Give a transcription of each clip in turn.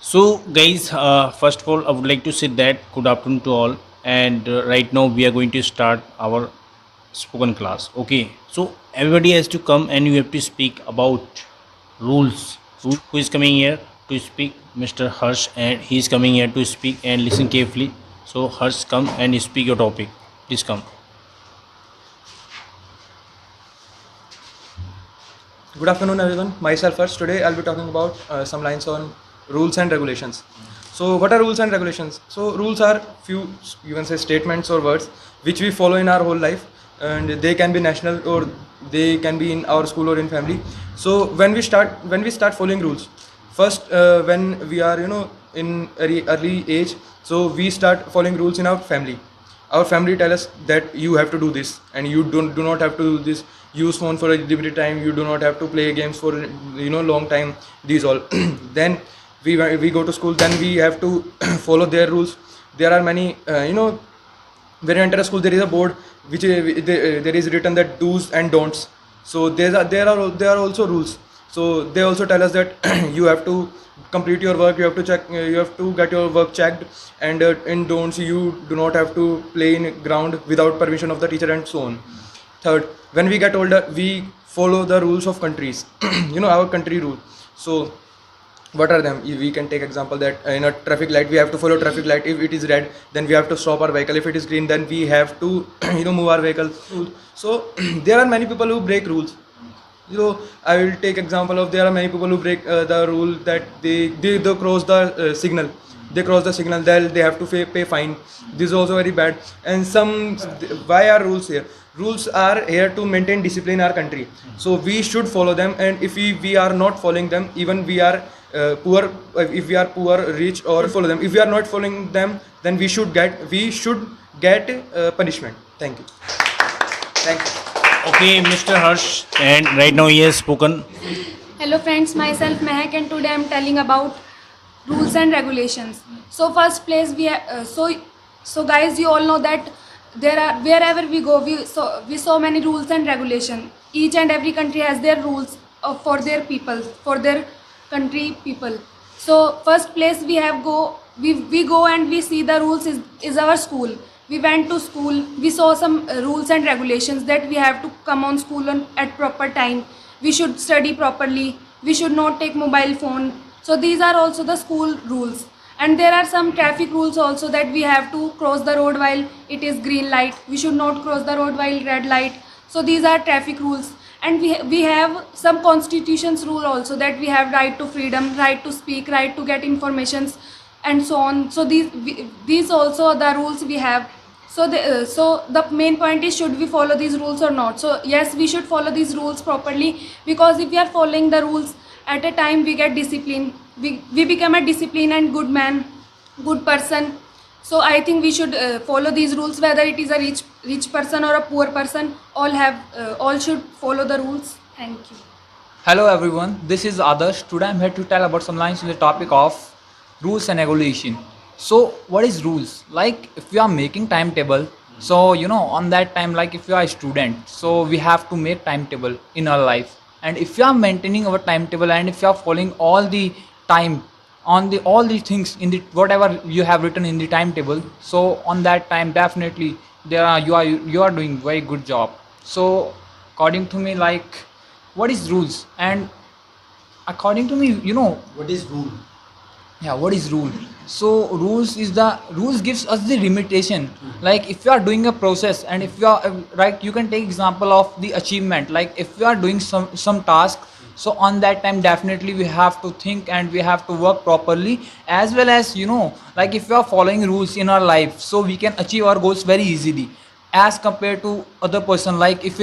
So, guys, first of all, I would like to say that good afternoon to all. And right now, we are going to start our spoken class. Okay, so everybody has to come and you have to speak about rules. Who is coming here to speak? Mr. Harsh, and he is coming here to speak and listen carefully. So, Harsh, come and speak your topic. Please come. Good afternoon, everyone. Myself first. Today, I'll be talking about some lines on rules and regulations. So, what are rules and regulations? So, rules are few, you can say, statements or words which we follow in our whole life, and they can be national or they can be in our school or in family. So, when we start following rules, first when we are in very early age, so we start following rules in our family. Our family tell us that you have to do this and you do not have to do this. Use phone for a limited time. You do not have to play games for long time. These all. Then we go to school. Then we have to follow their rules. There are many when you enter a school, there is a board which there is written that do's and don'ts. So there are also rules. So they also tell us that you have to complete your work, you have to check, you have to get your work checked, and in don'ts you do not have to play in ground without permission of the teacher and so on. Third, when we get older, we follow the rules of countries. Our country rule. So what are them? We can take example that in a traffic light we have to follow traffic light. If it is red, then we have to stop our vehicle. If it is green, then we have to move our vehicle. So there are many people who break rules. I will take example of there are many people who break the rule that they cross the signal. They cross the signal, they have to pay fine. This is also very bad. And why are rules here? Rules are here to maintain discipline in our country, so we should follow them. And if we are not following them, even we are poor, if we are poor, rich, or follow them, if we are not following them, then we should get punishment. Thank you. Okay, Mr. Harsh, and right now he has spoken. Hello friends, myself Mehak and today I am telling about rules and regulations. So first place so guys, you all know that there are, wherever we go, we saw many rules and regulations. Each and every country has their rules for their people, for their country people. So first place we go and we see the rules is our school. We went to school, we saw some rules and regulations that we have to come on school at proper time. We should study properly. We should not take mobile phone. So these are also the school rules. And there are some traffic rules also, that we have to cross the road while it is green light. We should not cross the road while red light. So these are traffic rules. And we have some constitutions rule also, that we have right to freedom, right to speak, right to get informations, and so on. So these also are the rules we have. So the main point is, should we follow these rules or not? So yes, we should follow these rules properly, because if we are following the rules at a time, we get discipline. We become a disciplined and good man, good person. So I think we should follow these rules, whether it is a rich person or a poor person. All should follow the rules. Thank you. Hello everyone, this is Adarsh. Today I'm here to tell about some lines on the topic of rules and regulation. So what is rules? Like if we are making timetable, so on that time, like if you are a student, so we have to make timetable in our life. And if you are maintaining our timetable and if you are following all the time on the all the things in the whatever you have written in the timetable, so on that time definitely you are doing very good job. So according to me, like what is rules? And according to me, What is rule? yeah, what is rule? So rules gives us the limitation. Like if you are doing a process, and if you are right, you can take example of the achievement. Like if you are doing some task, so on that time definitely we have to think and we have to work properly, as well as like if you are following rules in our life, so we can achieve our goals very easily as compared to other person. Like if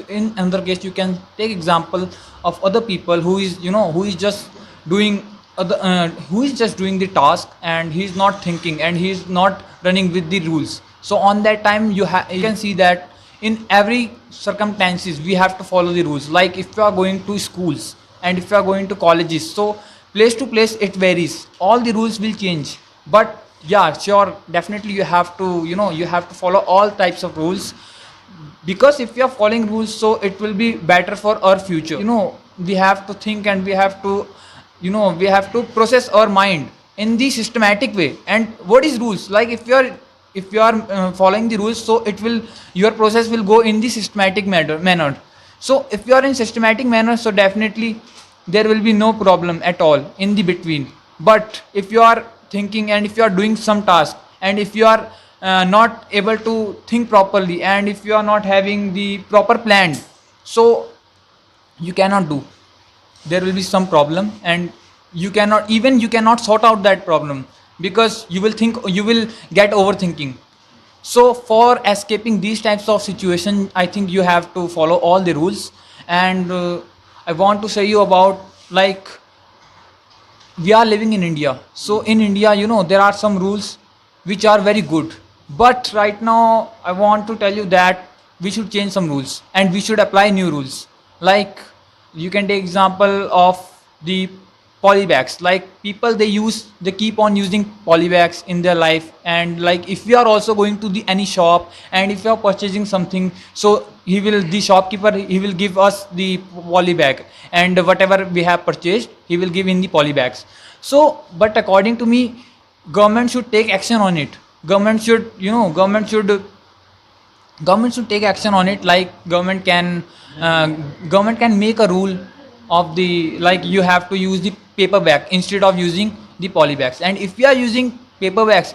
in another case, you can take example of other people who is just doing who is just doing the task, and he is not thinking and he is not running with the rules. So on that time, you can see that in every circumstances we have to follow the rules. Like if you are going to schools and if you are going to colleges, so place to place it varies, all the rules will change. But yeah, sure, definitely you have to you have to follow all types of rules, because if we are following rules, so it will be better for our future. We have to think and we have to we have to process our mind in the systematic way. And what is rules? Like if you are following the rules, so it will, your process will go in the systematic manner. So if you are in systematic manner, so definitely there will be no problem at all in the between. But if you are thinking and if you are doing some task, and if you are not able to think properly, and if you are not having the proper plan, so you cannot do, there will be some problem, and you cannot sort out that problem, because you will get overthinking. So for escaping these types of situation, I think you have to follow all the rules. And I want to say you about, like, we are living in India. So in India, there are some rules which are very good, but right now I want to tell you that we should change some rules and we should apply new rules. Like, you can take example of the polybags. Like, people, they keep on using polybags in their life. And like, if we are also going to the any shop, and if you are purchasing something, so the shopkeeper, he will give us the polybag, and whatever we have purchased, he will give in the polybags. So, but according to me, government should take action on it. Government should take action on it. Like, government can make a rule of the, like, you have to use the paper bag instead of using the polybags. And if we are using paper bags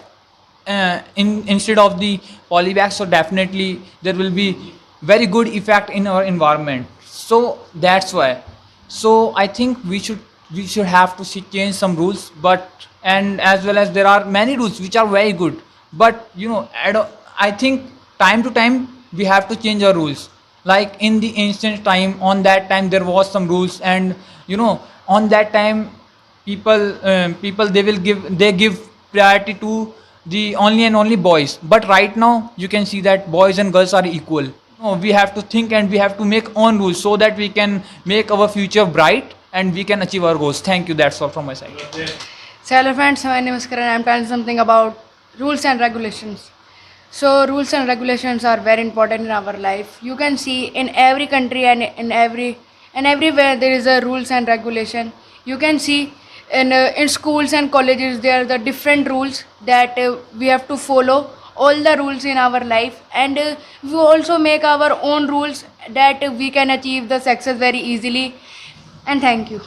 instead of the polybags, so definitely there will be very good effect in our environment. So that's why. So I think we should have to change some rules. But, and as well as, there are many rules which are very good, but I think time to time we have to change our rules. Like, in the ancient time, on that time there was some rules, and on that time people they give priority to the only and only boys. But right now you can see that boys and girls are equal. We have to think and we have to make own rules, so that we can make our future bright and we can achieve our goals. Thank you. That's all from my side. So hello friends, my name is Karan. I am telling something about rules and regulations. So rules and regulations are very important in our life. You can see in every country and in everywhere there is a rules and regulation. You can see in schools and colleges there are the different rules that we have to follow all the rules in our life, and we also make our own rules that we can achieve the success very easily. And thank you.